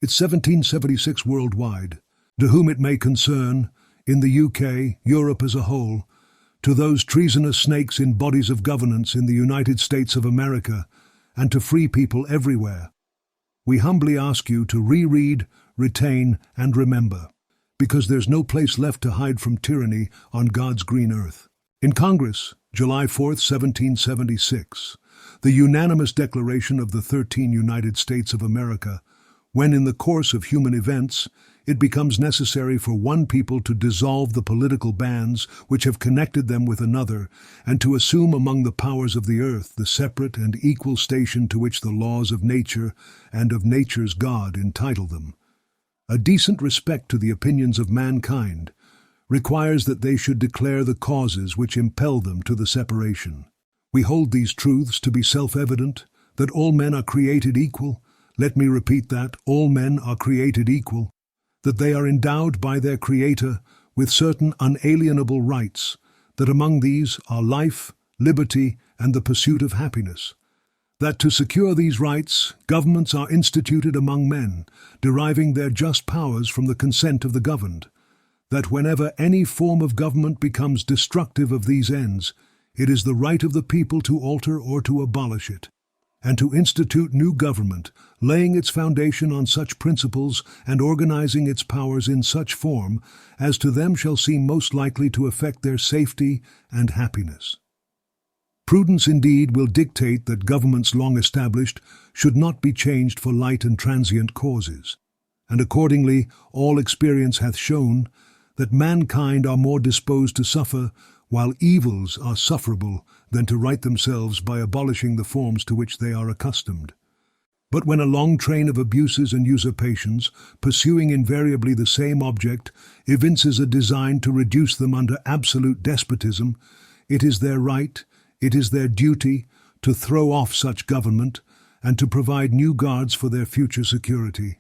It's 1776 worldwide. To whom it may concern, in the UK, Europe as a whole, to those treasonous snakes in bodies of governance in the United States of America, and to free people everywhere, we humbly ask you to reread, retain, and remember, because there's no place left to hide from tyranny on God's green earth. In Congress, July 4th, 1776, the unanimous declaration of the 13 United States of America, when in the course of human events, it becomes necessary for one people to dissolve the political bands which have connected them with another, and to assume among the powers of the earth the separate and equal station to which the laws of nature and of nature's God entitle them. A decent respect to the opinions of mankind requires that they should declare the causes which impel them to the separation. We hold these truths to be self-evident, that all men are created equal. Let me repeat that, all men are created equal, that they are endowed by their Creator with certain unalienable rights, that among these are life, liberty, and the pursuit of happiness, that to secure these rights, governments are instituted among men, deriving their just powers from the consent of the governed, that whenever any form of government becomes destructive of these ends, it is the right of the people to alter or to abolish it, and to institute new government, laying its foundation on such principles and organizing its powers in such form as to them shall seem most likely to affect their safety and happiness. Prudence indeed will dictate that governments long established should not be changed for light and transient causes, and accordingly all experience hath shown that mankind are more disposed to suffer while evils are sufferable than to right themselves by abolishing the forms to which they are accustomed. But when a long train of abuses and usurpations, pursuing invariably the same object, evinces a design to reduce them under absolute despotism, it is their right, it is their duty, to throw off such government, and to provide new guards for their future security.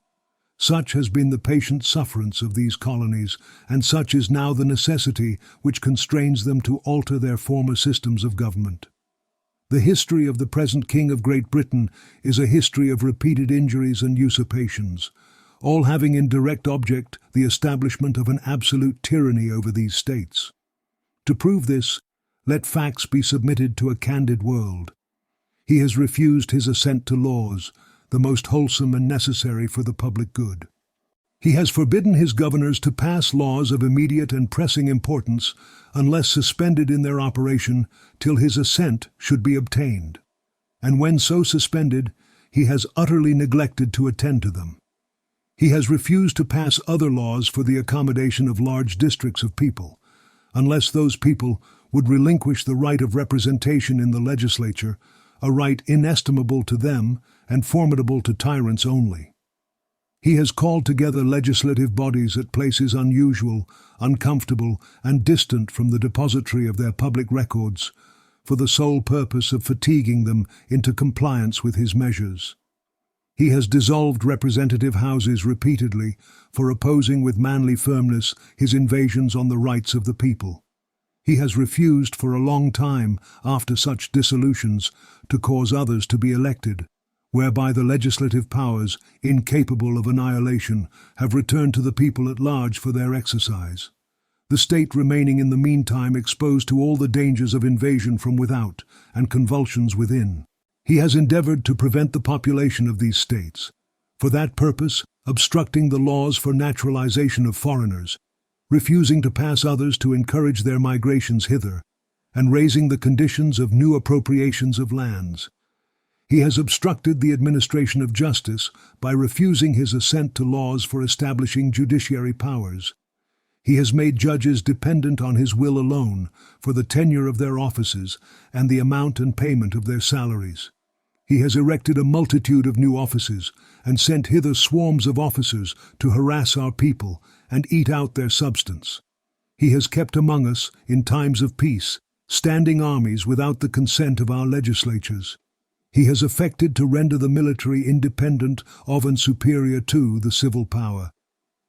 Such has been the patient sufferance of these colonies, and such is now the necessity which constrains them to alter their former systems of government. The history of the present King of Great Britain is a history of repeated injuries and usurpations, all having in direct object the establishment of an absolute tyranny over these states. To prove this, let facts be submitted to a candid world. He has refused his assent to laws, the most wholesome and necessary for the public good. He has forbidden his governors to pass laws of immediate and pressing importance unless suspended in their operation till his assent should be obtained, and when so suspended, he has utterly neglected to attend to them. He has refused to pass other laws for the accommodation of large districts of people, unless those people would relinquish the right of representation in the legislature, a right inestimable to them and formidable to tyrants only. He has called together legislative bodies at places unusual, uncomfortable, and distant from the depository of their public records, for the sole purpose of fatiguing them into compliance with his measures. He has dissolved representative houses repeatedly for opposing with manly firmness his invasions on the rights of the people. He has refused for a long time, after such dissolutions, to cause others to be elected, whereby the legislative powers, incapable of annihilation, have returned to the people at large for their exercise, the state remaining in the meantime exposed to all the dangers of invasion from without and convulsions within. He has endeavored to prevent the population of these states, for that purpose obstructing the laws for naturalization of foreigners, refusing to pass others to encourage their migrations hither, and raising the conditions of new appropriations of lands. He has obstructed the administration of justice by refusing his assent to laws for establishing judiciary powers. He has made judges dependent on his will alone for the tenure of their offices and the amount and payment of their salaries. He has erected a multitude of new offices and sent hither swarms of officers to harass our people and eat out their substance. He has kept among us, in times of peace, standing armies without the consent of our legislatures. He has affected to render the military independent of and superior to the civil power.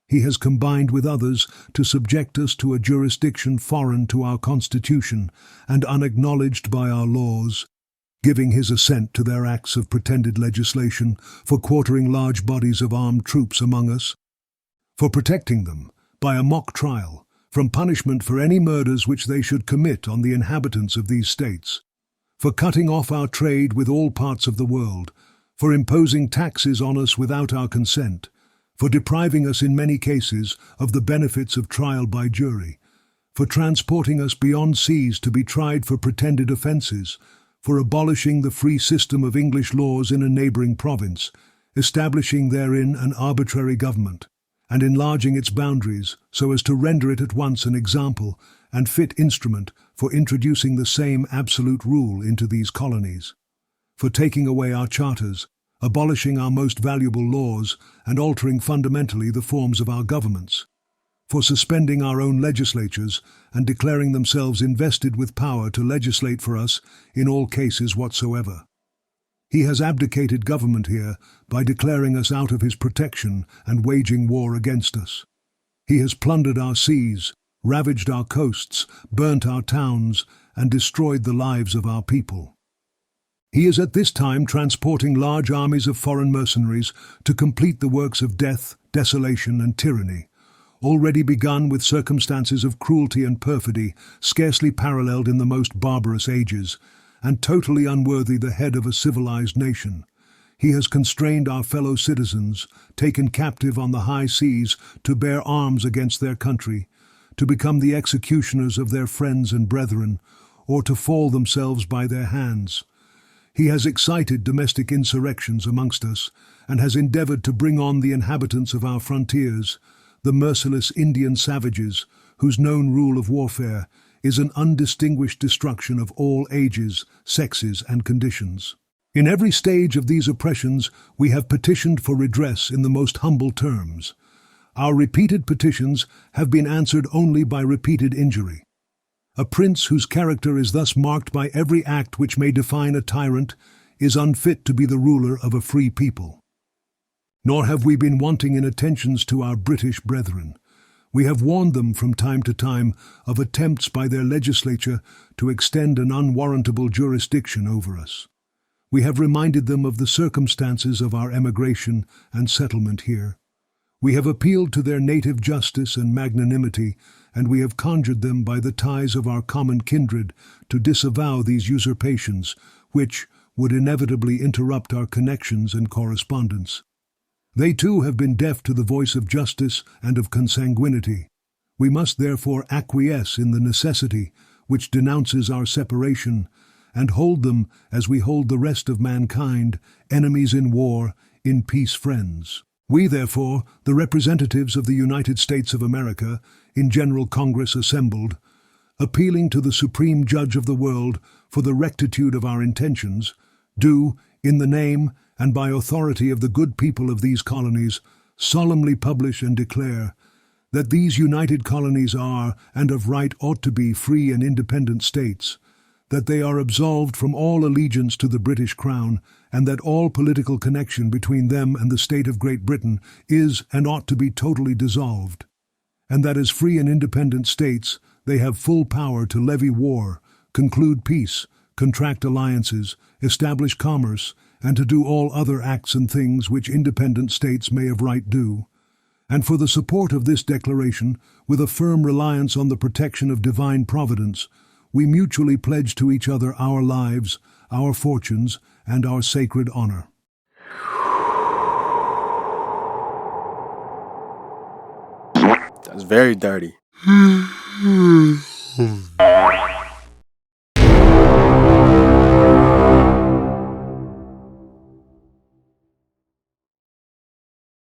He has combined with others to subject us to a jurisdiction foreign to our constitution and unacknowledged by our laws, giving his assent to their acts of pretended legislation for quartering large bodies of armed troops among us, for protecting them, by a mock trial, from punishment for any murders which they should commit on the inhabitants of these states, for cutting off our trade with all parts of the world, for imposing taxes on us without our consent, for depriving us in many cases of the benefits of trial by jury, for transporting us beyond seas to be tried for pretended offences, for abolishing the free system of English laws in a neighbouring province, establishing therein an arbitrary government, and enlarging its boundaries so as to render it at once an example and fit instrument for introducing the same absolute rule into these colonies, for taking away our charters, abolishing our most valuable laws, and altering fundamentally the forms of our governments, for suspending our own legislatures and declaring themselves invested with power to legislate for us in all cases whatsoever. He has abdicated government here by declaring us out of his protection and waging war against us. He has plundered our seas, ravaged our coasts, burnt our towns, and destroyed the lives of our people. He is at this time transporting large armies of foreign mercenaries to complete the works of death, desolation, and tyranny, already begun with circumstances of cruelty and perfidy scarcely paralleled in the most barbarous ages, and totally unworthy the head of a civilized nation. He has constrained our fellow citizens, taken captive on the high seas, to bear arms against their country, to become the executioners of their friends and brethren, or to fall themselves by their hands. He has excited domestic insurrections amongst us, and has endeavoured to bring on the inhabitants of our frontiers, the merciless Indian savages, whose known rule of warfare is an undistinguished destruction of all ages, sexes, and conditions. In every stage of these oppressions we have petitioned for redress in the most humble terms. Our repeated petitions have been answered only by repeated injury. A prince whose character is thus marked by every act which may define a tyrant is unfit to be the ruler of a free people. Nor have we been wanting in attentions to our British brethren. We have warned them from time to time of attempts by their legislature to extend an unwarrantable jurisdiction over us. We have reminded them of the circumstances of our emigration and settlement here. We have appealed to their native justice and magnanimity, and we have conjured them by the ties of our common kindred to disavow these usurpations, which would inevitably interrupt our connections and correspondence. They too have been deaf to the voice of justice and of consanguinity. We must therefore acquiesce in the necessity which denounces our separation, and hold them, as we hold the rest of mankind, enemies in war, in peace friends. We, therefore, the representatives of the United States of America, in General Congress assembled, appealing to the Supreme Judge of the world for the rectitude of our intentions, do, in the name and by authority of the good people of these colonies, solemnly publish and declare that these united colonies are, and of right ought to be, free and independent states, that they are absolved from all allegiance to the British Crown, and that all political connection between them and the state of Great Britain is and ought to be totally dissolved, and that as free and independent states they have full power to levy war, conclude peace, contract alliances, establish commerce, and to do all other acts and things which independent states may of right do. And for the support of this declaration, with a firm reliance on the protection of divine providence, we mutually pledge to each other our lives, our fortunes, and our sacred honor. That's very dirty.